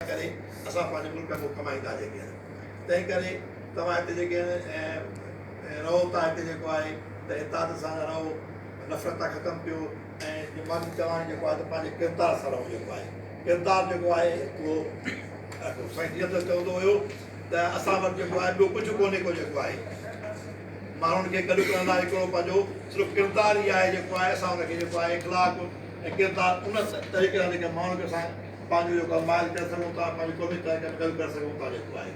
करे असां पंहिंजे मुल्क में कमाईंदा जेके आहिनि। तंहिं करे तव्हां हिते जेके रहो था हिते जेको आहे त इताद सां रहो, नफ़रत था ख़तमु कयो ऐं दिमाग़ी चवण जेको आहे त पंहिंजे किरदार सां रहो जेको आहे। किरदार जेको आहे उहो साईं जीअं त चवंदो हुयो त असां वटि जेको आहे ॿियो कुझु कोन्हे को जेको आहे माण्हुनि खे गॾु करण लाइ हिकिड़ो पंहिंजो सिर्फ़ु किरदार ई आहे जेको आहे। असां हुनखे जेको आहे इख़लाक़ ऐं किरदार उन तरीक़े सां जेके माण्हुनि खे असां पंहिंजो जेको माइल करे सघूं था, पंहिंजी क़ौमी तरीक़े गॾु करे सघूं था जेको आहे।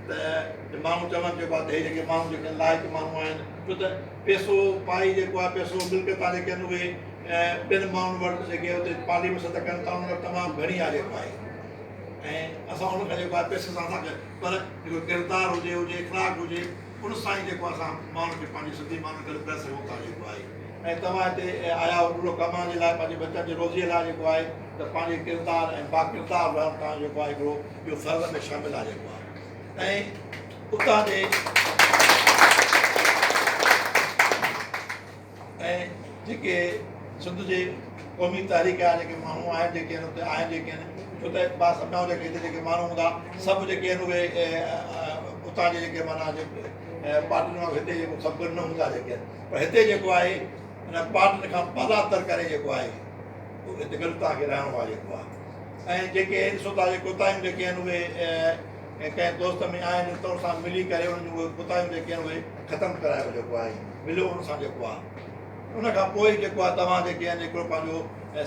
त माण्हू चवनि जेको आहे त हे जेके माण्हू जेके लाइक़ माण्हू आहिनि, छो त पैसो पाई जेको आहे पैसो मिल्कियत जेके आहिनि उहे ॿियनि माण्हुनि वटि जेके हुते पाली मसत कनि था उन वटि तमामु घणी आहे जेको आहे। ऐं असां उनखां जेको आहे पैसे सां असांखे पर जेको किरदार हुजे इख़लाक़ हुजे उन सां ई जेको असां माण्हुनि खे पंहिंजी सिंधी माण्हुनि खे गॾु करे सघूं था जेको आहे। ऐं तव्हां हिते आया पूरो कमाइण जे लाइ पंहिंजे बचनि जी रोज़ीअ लाइ जेको आहे त पंहिंजे किरदार ऐं बाकिरदार रहण तव्हां जेको आहे हिकिड़ो इहो फ़र्ज़ में शामिलु आहे जेको आहे। ऐं उतां जे ऐं जेके सिंध जे क़ौमी तहरीक जा जेके माण्हू आहिनि जेके आहिनि उते आहिनि जेके आहिनि, छो त मां सम्झां जेके हिते जेके माण्हू हूंदा सभु जेके आहिनि उहे उतां जे जेके माना पार्टियुनि खां हिते जेको सभु न हूंदा जेके आहिनि, पर हिते जेको आहे हिन पार्टियुनि खां पालातर करे जेको आहे हिते गॾु तव्हांखे रहणो आहे जेको आहे। ऐं जेके ॾिसो था जेके कोताहियूं जेके आहिनि उहे कंहिं दोस्त में आहिनि त उन सां मिली करे उन्हनि जूं उहे कोताहियूं जेके आहिनि उहे ख़तमु करायो जेको आहे, मिलियो उन सां जेको आहे। उनखां पोइ जेको आहे तव्हां जेके आहिनि हिकिड़ो पंहिंजो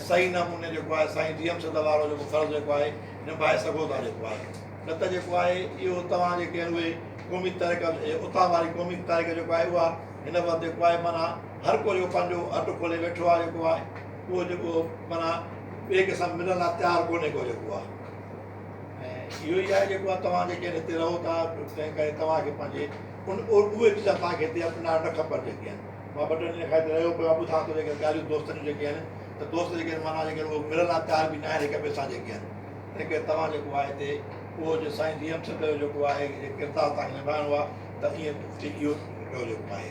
सही नमूने जेको आहे साईं जीएम सद वारो जेको फ़र्ज़ु जेको आहे निभाए सघो था जेको आहे। न त जेको आहे इहो तव्हां जेके आहिनि उहे क़ौमी तरीक़े उतां वारी क़ौमी तारीख़ जेको आहे उहा हिन वक़्तु जेको आहे माना हर को जेको पंहिंजो अटो खोले वेठो आहे जेको आहे उहो जेको माना ॿिए कंहिंसां मिलण लाइ तयारु कोन्हे को जेको आहे। ऐं इहो ई आहे जेको आहे तव्हां जेके हिते रहो था तंहिं करे तव्हांखे पंहिंजे उहे चीज़ तव्हांखे हिते अपनाइण न खपनि जेके आहिनि। मां ॿ टे ॾींहं खां हिते रहियो पियो आहे, ॿुधां थो जेके ॻाल्हियूं दोस्तनि जूं जेके आहिनि त दोस्त जेके आहिनि माना जेके उहे मिलण लाइ तयारु बि न आहिनि हिक ॿिए सां जेके आहिनि। तंहिं करे तव्हां जेको आहे हिते उहो जो साईं जीएम सद जो जेको आहे किरदार तव्हांखे निभाइणो आहे त ईअं इहो जेको आहे।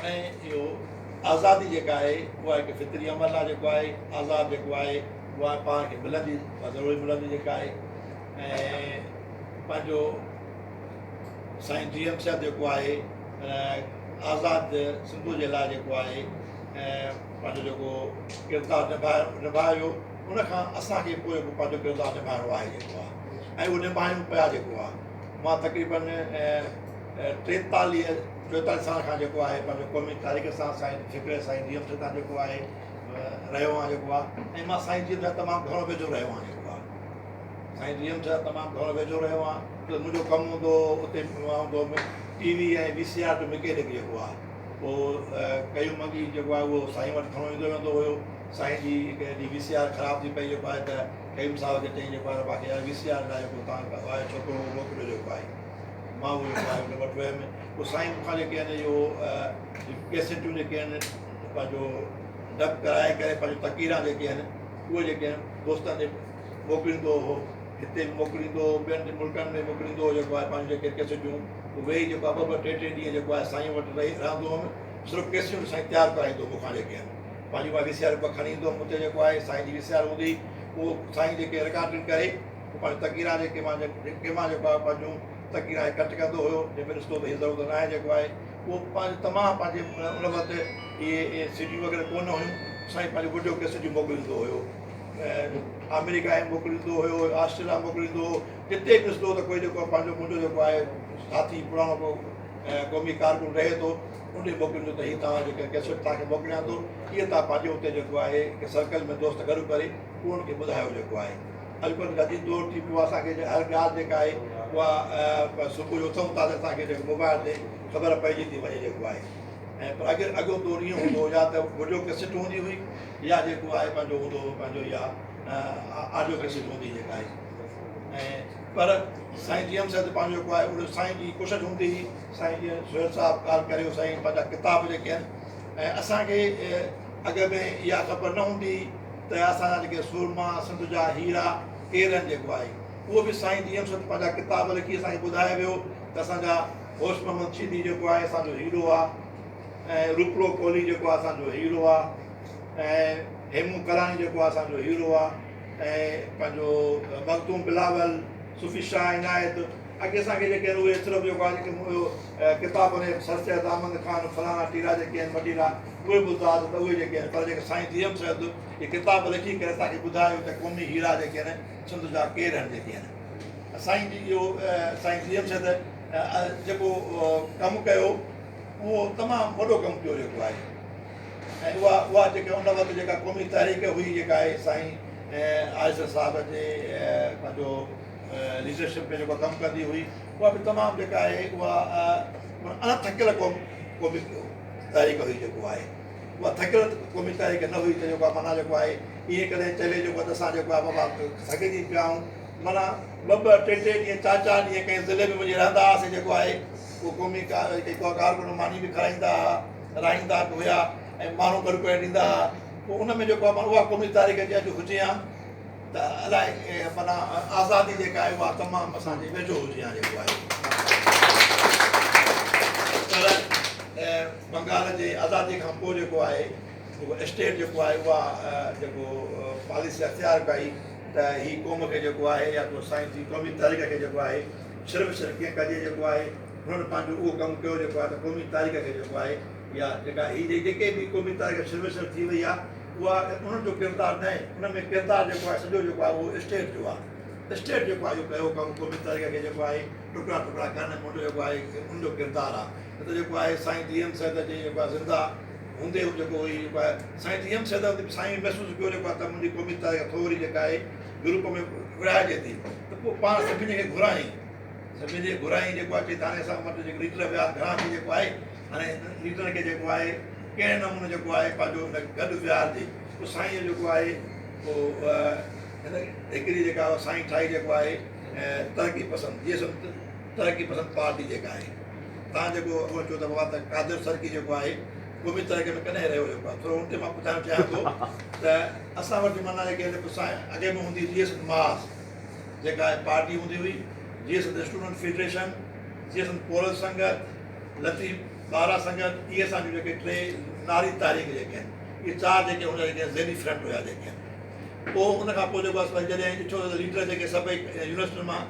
ऐं इहो आज़ादी जेका आहे उहा हिकु फितरी अमल आहे जेको आहे। आज़ादु जेको आहे उहा पाण खे मिलंदी ज़रूरी मिलंदी जेका आहे। ऐं पंहिंजो साईं जीएम सद जेको आहे आज़ादु सिंधु जे लाइ जेको आहे पंहिंजो जेको किरदारु निभायो उनखां असांखे पोइ पंहिंजो किरदारु निभाइणो आहे जेको आहे। ऐं उहो निभायूं पिया जेको आहे। मां तक़रीबन 43-44 साल खां जेको आहे पंहिंजो क़ौमी तारीख़ सां साईं फ़िक्र साईं जीएम सद सां जेको आहे रहियो आहियां जेको आहे। ऐं मां साईं जीएम सां तमामु घणो वेझो रहियो आहियां जेको आहे। साईं जीएम सां तमामु घणो वेझो रहियो आहियां त मुंहिंजो कमु हूंदो उते हूंदो टीवी ऐं VCR जो मैकेनिक जेको आहे पोइ कयूं मगी जेको आहे उहो साईं वटि खणो ईंदो वेंदो हुयो। साईं जी हिकु VCR ख़राबु थी पई जेको आहे त कयूं साहिब खे चई जेको आहे बाक़ी VCR लाइ जेको तव्हां छोकिरो मोकिलियो जेको आहे। मां उहो जेको आहे उन वटि वियुमि। पोइ साईं मूंखां जेके आहिनि इहो कैसेटूं जेके आहिनि पंहिंजो डब कराए करे पंहिंजो तकीरा जेके आहिनि उहे जेके आहिनि दोस्तनि खे मोकिलींदो हो, हिते बि मोकिलींदो हो, ॿियनि मुल्कनि में मोकिलींदो हो जेको आहे पंहिंजो जेके कैसेटूं वेही जेको आहे 2-2 3-3 ॾींहं जेको आहे साईं वटि रहंदो हुउमि। सिर्फ़ु कैसेटूं साईं तयारु कराईंदो मूंखां जेके आहिनि पंहिंजी मां VCR खणी ईंदो हुउमि। हुते जेको आहे साईं जी VCR हूंदी उहो साईं जेके रिकॉर्डिंग करे पोइ पंहिंजो तकीरा जेके मां जेको आहे पंहिंजूं तकीरा कट कंदो हुयो जंहिंमें ॾिसंदो त हीअ ज़रूरत न आहे जेको आहे उहो पंहिंजो तमामु पंहिंजे उन वक़्तु इहे CD वग़ैरह कोन हुयूं। साईं पंहिंजो वीडियो कैसेटूं मोकिलींदो हुयो, अमेरिका ऐं मोकिलींदो हुयो, ऑस्ट्रेलिया मोकिलींदो हो। जिते बि ॾिसंदो त कोई जेको पंहिंजो मुंहिंजो जेको आहे साथी पुराणो को क़ौमी कारकुन रहे थो उन मोकिलींदो त हीअ तव्हां जेके कैसेट तव्हांखे मोकिलियां थो इहे तव्हां पंहिंजे हुते जेको आहे हिकु सर्कल में दोस्त गॾु करे उन्हनि खे ॿुधायो जेको आहे। अॼुकल्ह जदीद दौर थी पियो आहे। असांखे हर ॻाल्हि जेका आहे उहा सुबुह जो उथूं था त असांखे जेको मोबाइल ते ख़बर पइजी थी वञे जेको आहे। ऐं पर अॻो दौर ईअं हूंदो हो या त वीडियो कैसेट हूंदी हुई या जेको आहे पंहिंजो हूंदो हो पंहिंजो इहा ऑडियो कैसेट हूंदी जेका आहे। ऐं पर साईं जीएम सद पंहिंजो जेको आहे उहो साईं जी कोशिशि हूंदी हुई। साईं जीअं सुहेल साहिबु ॻाल्हि करियो साईं पंहिंजा किताब जेके आहिनि ऐं असांखे अॻ में इहा ख़बर न हूंदी त असांजा जेके सूरमा सिंध जा हीरा केरु आहिनि जेको आहे उहो बि साईं जीएम सद पंहिंजा किताब लिखी असांखे ॿुधाए वियो त असांजा होश मोहम्मद शीदी जेको आहे असांजो हीरो आहे ऐं रूपलो कोहली जेको आहे असांजो हीरो आहे ऐं हेमू करानी जेको आहे असांजो हीरो आहे ऐं पंहिंजो मखदूम बिलावल सूफ़ी शाह इनायत अॻे असांखे जेके आहिनि उहे सिर्फ़ु जेको आहे जेके किताब में सरसैद अहमद ख़ान फलाना टीरा जेके आहिनि वॾीरा उहे ॿुधा त उहे जेके आहिनि पर जेके साईं जीएम सैद इहे किताब लिखी करे असांखे ॿुधायो त क़ौमी हीरा जेके आहिनि सिंध जा केरु आहिनि जेके आहिनि साईं जी इहो साईं जीएम सैद जेको कमु कयो उहो तमामु वॾो कमु कयो जेको आहे ऐं उहा जेका उन वक़्तु जेका क़ौमी तहरीक हुई जेका आहे साईं आयसर साहिब जे पंहिंजो लीडरशिप में जेको कमु कंदी हुई उहा बि तमामु जेका आहे उहा अनथकियल क़ौमी तहरीक हुई जेको आहे उहा थकियल क़ौमी तहरीक न हुई त जेको आहे माना जेको आहे ईअं कॾहिं चले जेको आहे त असां जेको आहे बाबा थकिजी पिया आहियूं माना ॿ टे ॾींहं 4 ॾींहं कंहिं ज़िले में वञी रहंदा हुआसीं जेको आहे उहो क़ौमी कारकुन मानी बि खाराईंदा हुआ राईंदा बि हुआ ऐं माण्हू गॾु करे ॾींदा हुआ पोइ उन में जेको आहे माना उहा क़ौमी तारीख़ जे अॼु हुजे हा त अलाए माना आज़ादी जेका आहे उहा तमामु असांजे वेझो हुजे हा जेको आहे पर बंगाल जे आज़ादी खां पोइ जेको आहे उहो स्टेट जेको आहे उहा जेको पॉलिसी अख़्तियार कई त हीअ क़ौम खे जेको आहे या तो साईं जी क़ौमी तारीख़ खे जेको आहे सिर्फ़ु कीअं कजे जेको आहे हुननि पंहिंजो उहो कमु कयो जेको आहे त क़ौमी तारीख़ खे जेको आहे या जेका हीअ जेके बि क़ौमी तारीख़ सिर थी वई आहे उहा उन्हनि जो किरदारु न आहे उन में किरदारु जेको आहे सॼो जेको आहे उहो स्टेट जो आहे स्टेट जेको आहे इहो कयो कमु क़ौमी तारीख़ खे जेको आहे टुकड़ा टुकड़ा करण मुंहिंजो जेको आहे उनजो किरदारु आहे न त जेको आहे साईं जीएम सैद जे जेको आहे ज़िंदा हूंदे जेको हुई जेको आहे साईं जीएम सैद साईं महसूसु कयो जेको आहे त मुंहिंजी क़ौमी तारीख़ थोरी जेका आहे ग्रुप में विराइजे थी त पोइ पाण सभिनी खे घुराई जेको आहे चई त हाणे असां वटि जेको लीडर विया घणा थी जेको आहे हाणे लीडर खे जेको आहे कहिड़े नमूने जेको आहे पंहिंजो गॾु विहारिजे पोइ साईं जेको आहे पोइ हिकिड़ी जेका साईं ठाही जेको आहे तरक़ी पसंदि जीअं तरक़ी पसंदि पार्टी जेका आहे तव्हां जेको उहो चओ त बाबा त कादिर सरकी जेको आहे क़ौमी तारीख़ में कॾहिं रहियो जेको आहे थोरो हुन ते मां ॿुधाइणु चाहियां थो त असां वटि माना जेके अॻे में हूंदी जीएस मास जेका आहे पार्टी हूंदी हुई जीएस स्टूडेंट फेडरेशन जीएस पोरल संगत लतीफ़ बारा संगत इहे असांजूं जेके 3 नारी तारीख़ जेके आहिनि इहे 4 जेके हुन जेके ज़ेनी फ्रंट हुया जेके आहिनि पोइ उन खां पोइ जेको आहे जॾहिं ॾिठो त लीडर जेके सभई यूनिवर्सिटियुनि मां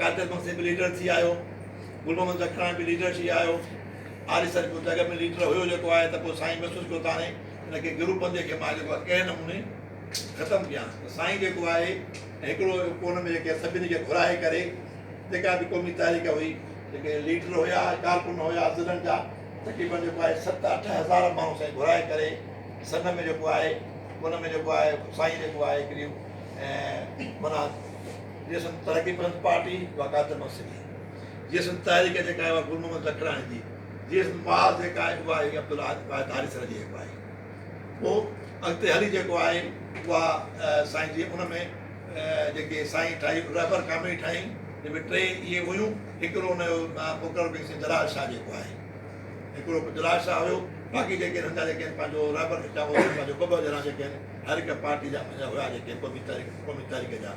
कादिर मक्सी बि लीडर थी आयो गुल मोहम्मद जखरानी बि लीडर थी आयो आरी सर बि जॻह में लीडर हुयो जेको आहे त पोइ साईं महसूसु कयो त हाणे हिनखे ग्रुपनि जेके मां जेको आहे कहिड़े नमूने ख़तमु कयां त साईं जेको आहे हिकिड़ो कोन में जेके सभिनी खे घुराए करे जेका बि क़ौमी तारीख़ हुई जेके लीडर हुया कारकुन हुया ज़िलनि जा तक़रीबन जेको आहे 7-8 हज़ार माण्हू साईं घुराए करे सन में जेको आहे उन में जेको आहे साईं जेको आहे हिकिड़ी माना जीअं तरक़ी पसंदि पार्टी उहा कादिर मक्सी जीअं तारीख़ जेका आहे उहा गुल मोहम्मद जखरानी जी जीअं माल जेका आहे उहा अब्दुल आरी सर जी जेको आहे पोइ अॻिते हली जेको आहे उहा साईं जी उन में जेके साईं ठाही रबर कामिड़ी ठाही जंहिंमें 3 इहे हुयूं हिकिड़ो हुनजो मुक़ररु कईसीं जलाल शाह जेको आहे हिकिड़ो जलाल शाह हुयो बाक़ी जेके नंढा जेके आहिनि पंहिंजो रबर पंहिंजो 2 ॼणा जेके आहिनि हर हिकु पार्टी जा हुया जेके क़ौमी तारीख़ जा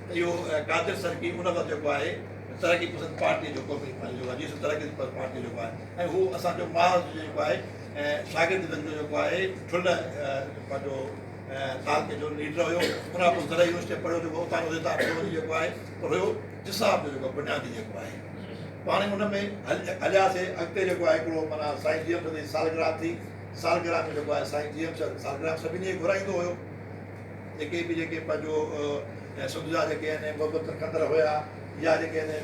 त इहो कादिर सरकी उन वक़्तु जेको आहे तरक़ी पसंदि पार्टी जो क़ौमी जेको आहे जीअं तरक़ी पसंदि पार्टी जेको आहे ऐं हू असांजो माउ जेको आहे शागिर्दनि जो जेको आहे ठुल पंहिंजो तालके जो लीडर हुयो उन खां पोइ ज़रा यूनिवर्सिटी पढ़ियो जेको उतां जो जेको आहे हुयो जिसाब जो जेको बुनियादी जेको आहे पाण हुन में हलियासीं अॻिते जेको आहे हिकिड़ो माना साईं जीएम जी सालगिरह थी सालगिरह में जेको आहे साईं जीएम सालगिरह सभिनी खे घुराईंदो हुयो जेके पंहिंजो सिंध जा जेके आहिनि मोहबत कंदड़ हुया या जेके आहिनि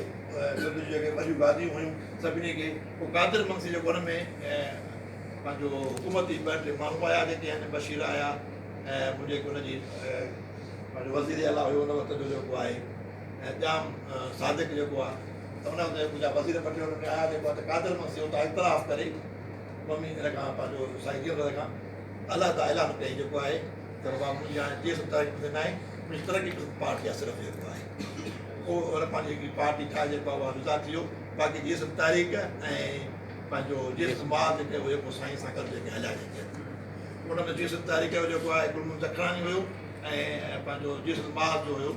सिंध जूं जेके वॾियूं गादियूं हुयूं सभिनी खे पोइ कादिर मक्सी जेको हुन में पंहिंजो हुकूमती 2-3 माण्हू आया जेके आहिनि बशीर आया ऐं मुंहिंजे हुनजी पंहिंजो वज़ीर आला हुयो उन वक़्त जो जेको आहे ऐं जाम सादिक जेको आहे त उन वक़्तु मुंहिंजा वज़ीर पटेल हुन में आया जेको आहे त कादिर मक्सी हुतां इतलाफ़ करे मम्मी हिन खां पंहिंजो साईं जीअं खां अलॻि ऐलान कई जेको आहे त बाबा मुंहिंजी हाणे जीअं तारीख़ ते न आहे मुंहिंजी तरक़ी पार्टी आहे सिर्फ़ु जेको आहे पोइ हुन पंहिंजी हिकिड़ी पार्टी ठाहे जेको आहे उहा विज़ा थी वियो बाक़ी जीअं तारीख़ ऐं पंहिंजो जीअं माल जेके हुयो पोइ साईं सां गॾु जेके हलिया जेके उन में जीअं तारीख़ जो जेको आहे गुल मोहम्मद जखरानी हुयो ऐं पंहिंजो जीअं माल जो हुयो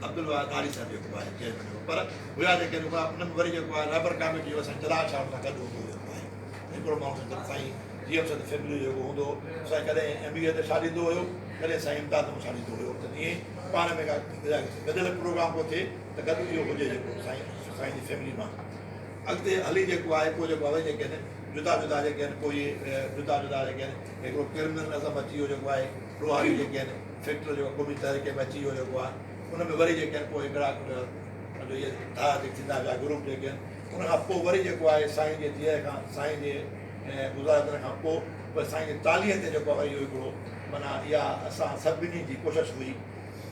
अब्दुल आरी साहिब जेको आहे चेयरमैन हुयो पर हुया जेके उन में वरी जेको आहे रबर कमेटी जो असां जलाल शाह सां गॾु हूंदो जेको आहे हिकिड़ो माण्हू साईं जीअं सां फैमिली जेको हूंदो साईं कॾहिं MBA ते छाॾींदो हुयो, कॾहिं साईं इम्तिहान में छाॾींदो हुयो, त ईअं पाण में गॾियल प्रोग्राम को थिए त गॾु इहो हुजे जेको साईं जी फैमिली मां अॻिते हली जेको आहे पोइ जेको आहे जेके आहिनि जुदा जुदा जेके आहिनि कोई जुदा जुदा जेके आहिनि हिकिड़ो क्रिमिनलिज़म अची वियो जेको आहे ॾोहारी जेके आहिनि फैक्टर जेको क़ौमी तरीक़े में अची वियो जेको आहे उन में वरी जेके आहिनि पोइ हिकिड़ा इहे धारा जेके थींदा पिया ग्रुप जेके आहिनि उन खां पोइ वरी जेको आहे साईं जे धीअ खां साईं जे गुज़ारण खां पोइ साईं जे तालीह ते जेको आहे इहो हिकिड़ो माना इहा असां सभिनी जी कोशिशि हुई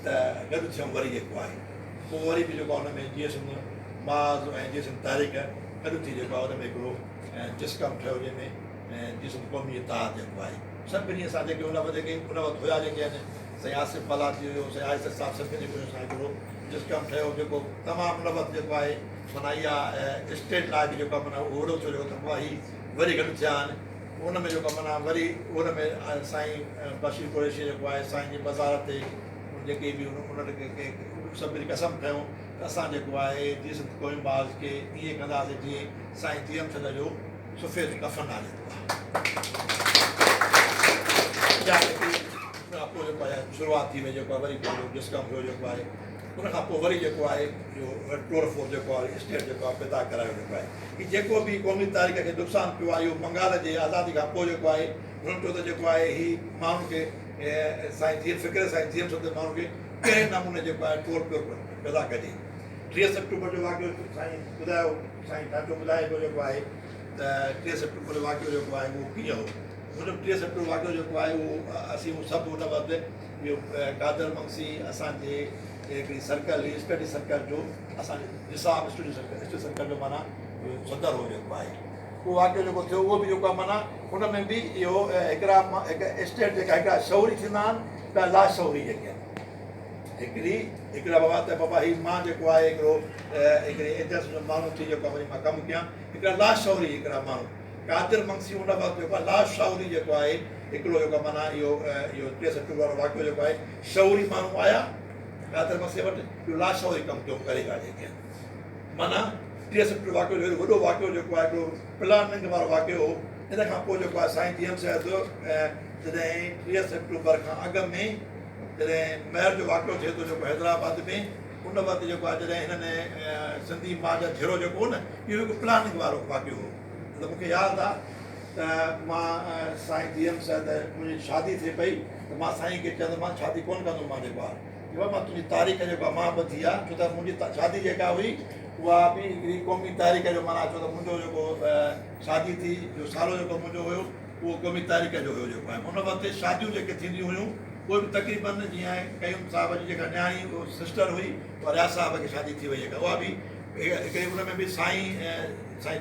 त गॾु थियूं वरी जेको आहे पोइ वरी बि जेको आहे हुन में GSM माज़ ऐं GSM तारीख़ गॾु थी जेको आहे हुन में हिकिड़ो जिस्कम ठहियो जंहिंमें GSM क़ौमी इतिहाद जेको आहे सभिनी असां जेके उन वक़्तु हुया जेके आहिनि साईं आसिफ बलाती हुयो साईं आसिफ साहिब सभिनी कोशिशि सां हिकिड़ो जिस्कम ठहियो जेको तमामु उन वक़्तु जेको आहे माना इहा स्टेट लाइ बि जेको आहे माना ओड़ो थियो जेको त पोइ ही वरी गॾु थिया आहिनि उन में जेको माना वरी उन में साईं बशीर कुरैशी जेको आहे साईं जी बज़ार ते जेके बि उन्हनि सभिनी कसम खयूं त असां जेको आहे GSM क़ौमी बाज़ खे ईअं कंदासीं जीअं साईं TM जो सफ़ेद कफ़न आहे जेको आहे पोइ जेको आहे शुरूआति थी वई जेको आहे वरी डिस्कम थियो जेको आहे उन खां पोइ वरी जेको आहे इहो टोर फोर जेको आहे स्टेट जेको आहे पैदा करायो जेको आहे की जेको बि क़ौमी तारीख़ खे नुक़सानु पियो आहे इहो बंगाल जे आज़ादी खां पोइ जेको आहे हुननि चयो त जेको आहे ही माण्हुनि खे साईं जीअं फ़िक्र साईं GSM ते माण्हुनि खे कहिड़े नमूने जेको आहे टोर पियो पैदा कजे 3 सेप्टेम्बर जो वाक़ियो साईं ॿुधायो साईं ढांचो ॿुधाए पियो जेको आहे त 3 सेप्टेम्बर जो वाक़ियो जेको आहे उहो कीअं हो हुन 3 सेप्टेम्बर वाक़ियो जेको आहे उहो असीं सभु हुन वक़्तु इहो कादर मंगसी असांजे हिकिड़ी सर्कल स्टडी सर्कल जो असांजे निसाब स्टडी सर्कल जो माना सदर हो जेको आहे उहो वाक़ियो जेको थियो उहो बि जेको आहे माना हुन में बि इहो हिकिड़ा स्टेट जेका हिकिड़ा शौरी थींदा आहिनि ॿिया लाशौरी जेके आहिनि हिकिड़ा बाबा त बाबा ही मां जेको आहे हिकिड़े एजेंस जो माण्हू थी जेको आहे वरी मां कमु कयां हिकिड़ा लाशौरी हिकिड़ा माण्हू कादिर मंगसी हुन वक़्तु जेको आहे लाशौरी जेको आहे हिकिड़ो जेको माना इहो 3 सेप्टेम्बर वारो वाक़ियो जेको आहे शौरी माण्हू आया कादिर मंगसी वटि इहो लाशौरी कमु कयो करे विया जेके माना 3 सेप्टेम्बर वाक़ियो वॾो वाक़ियो जेको आहे हिकिड़ो प्लानिंग वारो वाक़ियो हो इन खां पोइ जेको आहे साईं GSM साहिब जॾहिं 3 सेप्टेम्बर खां अॻु में जॾहिं महर जो वाक़ियो थिए थो जेको हैदराबाद में उन वक़्तु जेको आहे जॾहिं हिननि सिंधी मां जा झिरो जेको हो न इहो हिकु प्लानिंग वारो वाक़ियो हो त मूंखे यादि आहे त मां साईं GSM साहिब मुंहिंजी शादी थिए पई त मां साईं खे चवंदोमांसि शादी कोन कंदुमि मां जेको आहे मां तुंहिंजी तारीख़ जेको आहे मां ॿधी आहे छो त मुंहिंजी शादी जेका हुई उहा बि हिकिड़ी क़ौमी तारीख़ जो माना छो त मुंहिंजो जेको शादी थी जो सालो जेको मुंहिंजो हुयो उहो क़ौमी तारीख़ जो हुयो जेको आहे हुन वक़्तु शादियूं जेके थींदियूं हुयूं उहे बि तक़रीबन जीअं कयूं साहिब जी जेका न्याणी सिस्टर हुई उहा रियाज़ साहिब खे शादी थी वई जेका उहा बि हिकिड़ी उन में बि साईं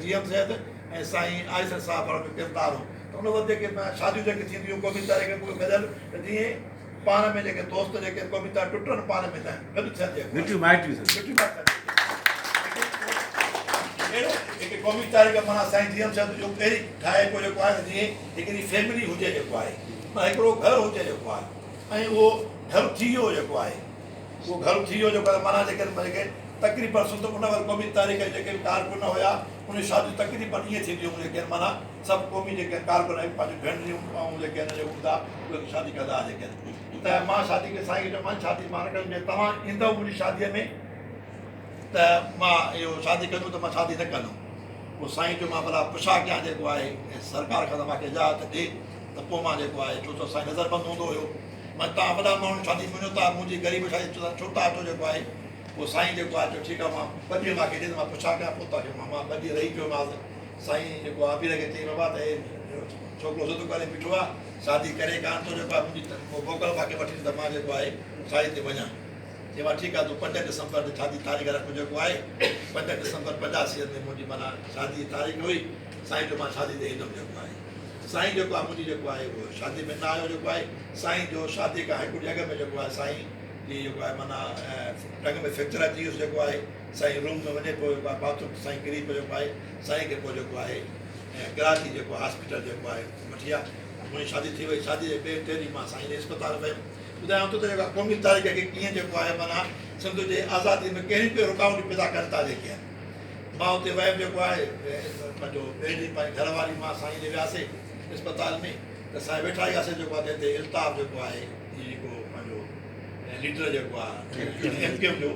GSM साहिब ऐं साईं आसिफ साहिब वारो जो किरदारु हो त उन वक़्तु जेके शादियूं जेके थींदियूं क़ौमी तारीख़ उहे गॾियल त जीअं पाण में जेके दोस्त जेके क़ौमी तारीख़ टुटनि पाण में गॾु थियनि क़ौमी तारीख़ माना साईं GSM साहिब जो पहिरीं ठाहे पोइ जेको आहे जीअं हिकिड़ी फैमिली हुजे जेको आहे हिकिड़ो घरु हुजे जेको आहे ऐं उहो घरु थी वियो जेको आहे उहो घरु थी वियो जेको आहे माना जेके तक़रीबन सुठो उन वक़्तु क़ौमी तारीख़ जेके कारकुन हुया उन शादियूं तक़रीबन ईअं थींदियूं जेके माना सभु क़ौमी जेके कारकुन पंहिंजूं भेनरियूं ऐं जेके आहिनि हूंदा उहे शादी कंदा जेके त मां शादी खे साईं खे चयोमांसि शादी मां न कंदुमि तव्हां ईंदव मुंहिंजी शादीअ में त मां इहो शादी कंदुमि त मां शादी न कंदुमि पोइ साईं जो मां भला पुछा कयां जेको आहे सरकार खां त मूंखे इजाज़त ॾे त पोइ मां जेको आहे छो त साईं नज़रबंदि हूंदो हुयो मां तव्हां वॾा माण्हू शादी मञो था मुंहिंजी ग़रीब शादी छो था अचो जेको आहे पोइ साईं जेको आहे चयो ठीकु आहे मां 2 ॾींहं मूंखे ॾे मां पुछा कयां पोइ तव्हांखे मां 2 ॾींहं रही पियोमांसि साईं जेको आहे अबीर खे चई बाबा त छोकिरो ज़िद करे बीठो आहे शादी करे कान थो जेको आहे मुंहिंजी मोकल मूंखे वठी त मां जेको आहे शादी ते वञा चई मां ठीकु आहे तूं 5 डिसंबर ते शादी तारीख़ रख जेको आहे 5 डिसंबर 85 में मुंहिंजी माना शादी जी तारीख़ हुई साईं जो मां शादी ते ईंदुमि जेको आहे साईं जेको आहे मुंहिंजी जेको आहे उहो शादी में न आयो जेको आहे साईं जो शादी खां हिकु ॾींहुं अॻु में जेको आहे साईं जी जेको आहे माना टंग में फ्रैक्चर अची वियुसि जेको आहे साईं रूम में वञे पियो जेको आहे बाथरूम साईं किरी पियो जेको आहे साईं खे पोइ जेको आहे कराची जेको हॉस्पिटल जेको आहे वठी आहे मुंहिंजी शादी थी वई शादी जे 2 ॾींहं मां साईं जे अस्पताल वियुमि ॿुधायां थो त जेका क़ौमी तारीख़ खे कीअं जेको आहे माना सिंध जे आज़ादी में कहिड़ी कहिड़ी रुकावटूं पैदा कनि था जेके आहिनि मां हुते वियुमि जेको आहे पंहिंजो ॿिए ॾींहुं पंहिंजी घरवारी मां साईं ॾे वियासीं अस्पताल में त असां वेठा हुआसीं जेको आहे हिते इल्ताफ़ जेको आहे इहो जेको पंहिंजो लीडर जेको आहे MQM जो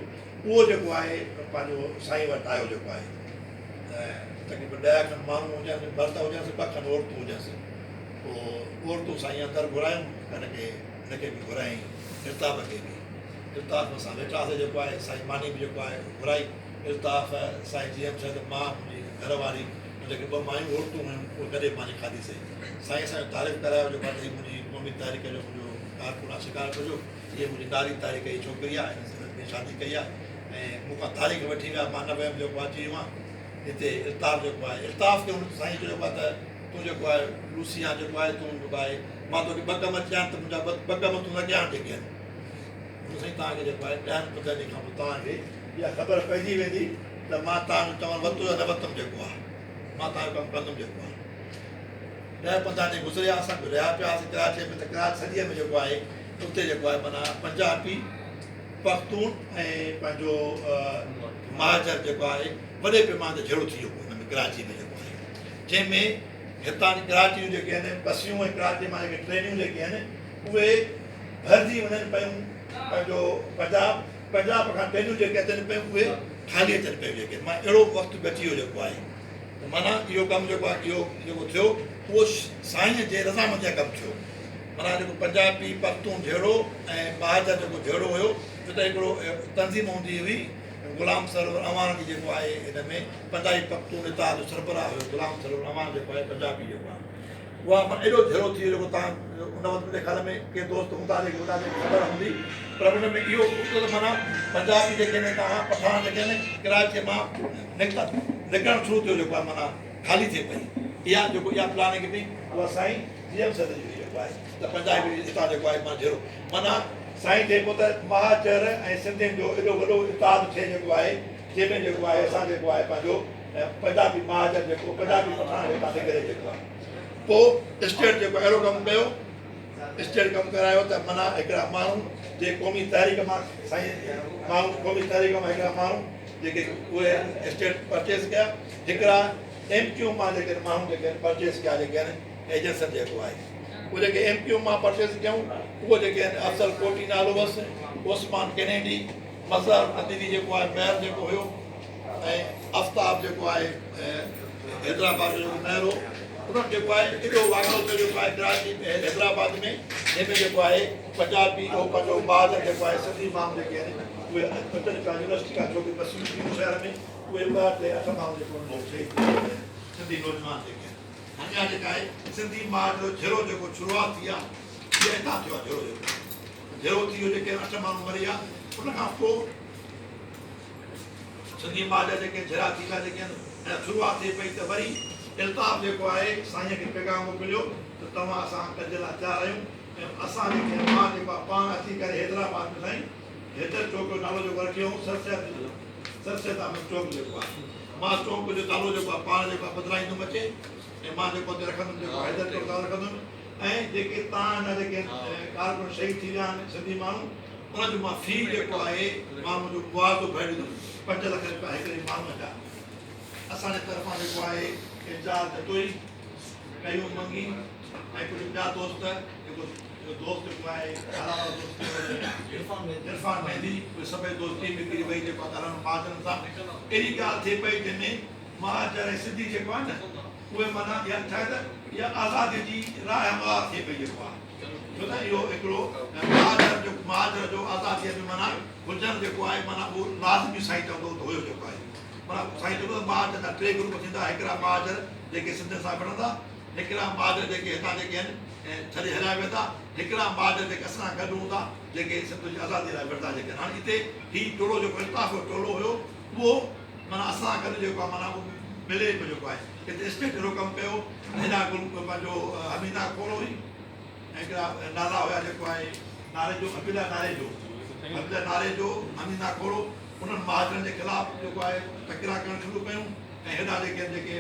उहो जेको आहे पंहिंजो साईं वटि आयो जेको आहे तक़रीबन 10 खनि माण्हू हुजनि मर्द हुजनि 2 खनि औरतूं हुजनि पोइ औरतूं साईं अंदरि घुरायूं हिनखे बि घुरायईं इल्ताफ़ खे बि इल्ताफ़ असां वेठासीं जेको आहे साईं मानी बि जेको आहे घुराई इल्ताफ़ साईं जीअं चयो त मां मुंहिंजी घरवारी जेके 2 मायूं औरतूं हुयूं उहे गॾे पाणी खाधीसीं साईं असांजो तारीफ़ करायो जेको आहे मुंहिंजी क़ौमी तारीख़ जो मुंहिंजो कारकुन शिकार कजो इहा मुंहिंजी नारी तारीख़ जी छोकिरी आहे हिन शादी कई आहे ऐं मूंखां तारीख़ वठी विया मां न वियुमि जेको अची वियो आहियां हिते इल्ताफ़ जेको आहे इल्ताफ़ खे हुन साईं चयो आहे त तूं जेको आहे लूसी आहे जेको आहे तूं जेको आहे मां तोखे 2 कम चयां त मुंहिंजा 2 कम तूं न कयां जेके आहिनि हुन साईं तव्हांखे जेको आहे 10 पंद्रहं खां पोइ तव्हांखे इहा ख़बर पइजी वेंदी त मां तव्हांजो चवणु वरितो या न वरितमि जेको आहे मां तव्हांजो कमु कंदुमि जेको आहे 10-15 ॾींहं गुज़रिया असां रहिया पियासीं कराची में त कराची सॼीअ में जेको आहे उते जेको आहे माना पंजाबी पख्तून ऐं पंहिंजो महाजर जेको आहे वॾे पैमाने ते जहिड़ो थी वियो हुन में कराची में जेको आहे जंहिंमें हितां जी कराची जूं जेके आहिनि बसियूं ऐं कराची मां जेके ट्रेनियूं जेके आहिनि उहे भरिजी वञनि पियूं पंहिंजो पंजाब खां ट्रेनियूं जेके अचनि पियूं उहे ख़ाली अचनि पियूं जेके मां अहिड़ो वक़्तु बि अची वियो जेको आहे त माना इहो कमु जेको आहे इहो जेको थियो उहो साईं जे रज़ामंदीअ कमु थियो माना जेको पंजाबी पख्तून जहिड़ो ऐं महाजर जेको जहिड़ो हुयो छो त हिकिड़ो तंज़ीम हूंदी हुई गुलाम सरोवर अवान जी जेको आहे हिन में पंजाबी पख्तून हितां जो सरबराह हुयो गुलाम सरोवर अवान जेको आहे पंजाबी जेको आहे उहा माना एॾो जहिड़ो थी वियो जेको तव्हां उन वक़्तु मुंहिंजे ख़्याल में के दोस्त हूंदा जेके हुनखे ख़बर हूंदी पर हुन में इहो त माना पंजाबी जेके आहिनि तव्हां पठान जेके आहिनि कराची मां निकिरणु शुरू थियो जेको आहे माना ख़ाली थिए पई इहा प्लानिंग बि उहा साईं GM सद जी जेको आहे त पंजाबी हितां जेको आहे मां जहिड़ो माना साईं जेको त महाजर ऐं सिंधियुनि जो एॾो वॾो इताद थिए जेको आहे जंहिंमें जेको आहे असां जेको आहे पंहिंजो पंजाबी महाजर जेको पंजाबी पठान हितां निकिरे जेको आहे पोइ स्टेट जेको अहिड़ो कमु कयो स्टेट कमु करायो त माना हिकिड़ा माण्हू जे क़ौमी तारीख़ मां साईं माण्हू क़ौमी तारीख़ मां हिकिड़ा माण्हू जेके उहे स्टेट परचेस कया हिकिड़ा MQ मां जेके माण्हू जेके परचेस कया जेके आहिनि एजेंसन जेको आहे उहे जेके MQ मां परचेस कयूं उहे जेके आहिनि अफ़ज़ल कोटी नालो हुअसि ओस्मान कैनेडी मज़हर नदीरी जेको आहे महर जेको हुयो ऐं आफ्ताब जेको आहे हैदराबाद जो जेको महर हो उन्हनि जेको आहे एॾो वाक़ियो थियो जेको आहे कराची हैदराबाद में जंहिंमें जेको आहे पंजाबी उहो पंहिंजो महाजर जेको आहे सिंधी माण्हू जेके आहिनि उहे अचनि पिया यूनिवर्सिटी खां छोकी बसियूं शहर में उहे 2 ते 8 माण्हू जेको सिंधी नौजवान जेके आहिनि अञा जेका आहे सिंधी महाजर जहिड़ो जेको शुरूआत थी आहे इहा हितां थियो आहे जहिड़ो थी वियो जेके 8 माण्हू मरी विया उनखां पोइ सिंधी महाजर जेके जहिड़ा थी विया जेके आहिनि ऐं शुरूआत थिए पई त वरी इल्ताफ़ जेको आहे साईं खे पैगाम मोकिलियो त तव्हां असां कज लाइ तयारु आहियूं ऐं असां जेके मां जेको आहे पाण अची करे हैदराबाद में साईं हैदर चौक जो नालो जेको रखियो सरसैद अहमद चौक जेको आहे मां चौक जो नालो जेको आहे पाण जेको आहे बदिलाईंदुमि अचे ऐं मां जेको हुते रखंदुमि जेको हैदर चौक नालो रखंदुमि ऐं जेके तव्हां हिन जेके कारकुन शहीद थी विया आहिनि सिंधी माण्हू उनजो मां फी जेको आहे मां मुंहिंजो मुआवज़ो भरींदुमि 5 लख रुपया हिकिड़े माण्हूअ जा असांजे तरफ़ां जेको आहे इंतज़ारु थिए थो ई कयूं मंगी ऐं कुझु ॿिया दोस्त जेको दोस्त जेको आहे इरफान मेहंदी उहे सभई दोस्त टीम हिकिड़ी वई जेको आहे ॻाल्हाइणु महाजरनि सां अहिड़ी ॻाल्हि थिए पई जंहिंमें महाजर ऐं सिंधी जेको आहे न उहे माना इहा छा आहे त इहा आज़ादी जी राह हमवार थिए पई जेको आहे छो त इहो हिकिड़ो महाजर जो आज़ादीअ में माना हुजणु जेको आहे माना उहो लाज़मी साईं चवंदो त हुयो जेको आहे माना साईं चवंदो महाजर जा 3 ग्रुप थींदा हिकिड़ा महाजर जेके सिंधियुनि सां विढ़ंदा हिकिड़ा महाजर जेके हितां जेके आहिनि ऐं छॾे हलिया वेंदा हिकिड़ा महाजर जेके असां गॾु हूंदा जेके सिंध जी आज़ादी लाइ विढ़ंदा जेके हाणे हिते हीउ टोलो जेको इल्ताफ़ जो टोलो हुयो उहो माना असां गॾु जेको आहे माना उहो मिले पियो जेको आहे हिते स्टेट अहिड़ो कमु कयो हिन ग्रुप पंहिंजो हमीदा खोलो हुई ऐं हिकिड़ा नाला हुया जेको आहे नारे जो अबिदा नारे जो हमीदा खोलो उन्हनि महाजरनि जे ख़िलाफ़ जेको आहे तकरा करणु शुरू कयूं ऐं हेॾा जेके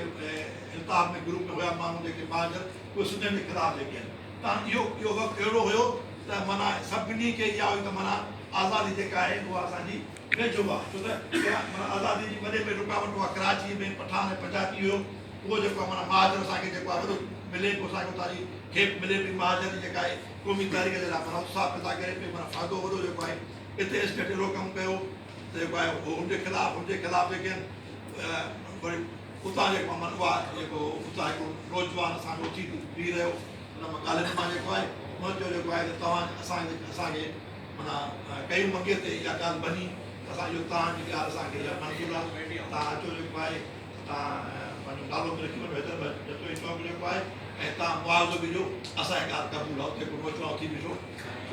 इल्ताफ़ में ग्रुप में हुया माण्हू जेके महाजर उहे सिंधियुनि जे ख़िलाफ़ जेके आहिनि त इहो वक़्तु अहिड़ो हुयो त माना सभिनी खे इहा हुई त माना आज़ादी जेका आहे उहा असांजी वेझो आहे छो त माना आज़ादी जी वॾे में रुकावट उहा कराची में पठान ऐं पंजाबी हुयो उहो जेको आहे माना महाजर असांखे जेको आहे वॾो मिले पोइ असांखे उतां जी खेप मिले पई महाजन जेका आहे क़ौमी तारीख़ जे लाइ माना उत्साह पैदा करे पई माना फ़ाइदो वॾो जेको आहे हिते स्टेट अहिड़ो कमु कयो त जेको आहे हुनजे ख़िलाफ़ु जेके आहिनि वरी उतां जेको माना उहा जेको उतां हिकिड़ो नौजवान असांजो उथी बीह रहियो हुन मां ॻाल्हियुनि मां जेको आहे हुन चयो जेको आहे त तव्हां असांखे माना कई मंगे ते इहा ॻाल्हि बनी असां इहो तव्हांजी ॻाल्हि असांखे इहा मंज़ूरु आहे तव्हां अचो जेको आहे तव्हां पंहिंजो नालो बि लिखी वठो जतो ई चौक जेको आहे ऐं तव्हां मुआवज़ो ॾिजो असांजी ॻाल्हि क़बूल आहे उते को नौजवान उथी बीठो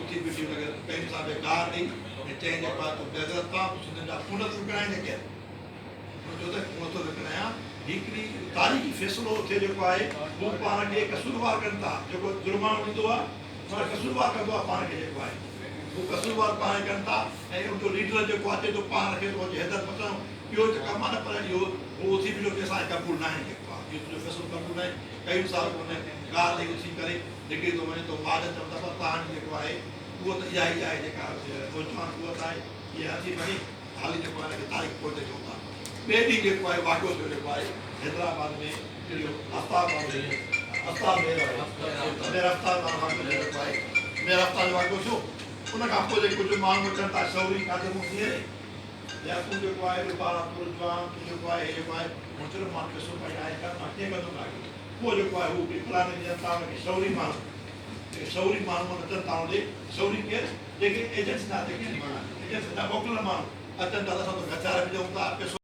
उथी बीठी हुनखे पंहिंजे सां ॻाल्हि ॾेई ऐं चई जेको आहे तूं बेज़त तव्हां सिंधियुनि जा खून थो विकिणाए जेके चयो त खून थो विकिणायां हिकिड़ी तारीख़ी फ़ैसिलो थिए जेको आहे हू पाण खे कसूरवार कनि था जेको जुर्मानो ॾींदो आहे पर कसूरवार कंदो आहे पाण खे जेको आहे हू कसूरवार पाण कनि था ऐं उनजो लीडर जेको आहे चए थो पाण खे थो हैदर पचणो इहो जेका माना पर इहो उहो उथी बीठो की असांखे क़बूल न आहे जेको आहे इहो तुंहिंजो फ़ैसिलो क़बूल न आहे कई साल हुन ॻाल्हि ॾेई उथी करे निकिरी थो वञे थो माज चवंदा पर तव्हांजी जेको आहे उहो त इहा ई आहे जेका नौजवान कुवत आहे इहा अची वञे हाली जेको आहे हिनखे तारीख़ पोइ ते चऊं था ॿिए ॾींहुं जेको आहे वाक़ियो थियो जेको आहे हैदराबाद में इहो आफ़ताब जो वाक़ियो थियो उन खां पोइ जेको कुझु माण्हू अचनि था शौरी काथे मूं थी या तूं जेको आहे जवान तूं जेको आहे जेको आहे मुंहिंजो मां पैसो पाई आहे मां कीअं कंदो पोइ जेको आहे हू फलाणे जी जनता हुनखे शौरी माण्हू अचनि था हुनजे शौरी केरु जेके एजेंट्स था जेके एजेंट्स था मोकिलियल माण्हू अचनि था त असां गचारे विझूं था पैसो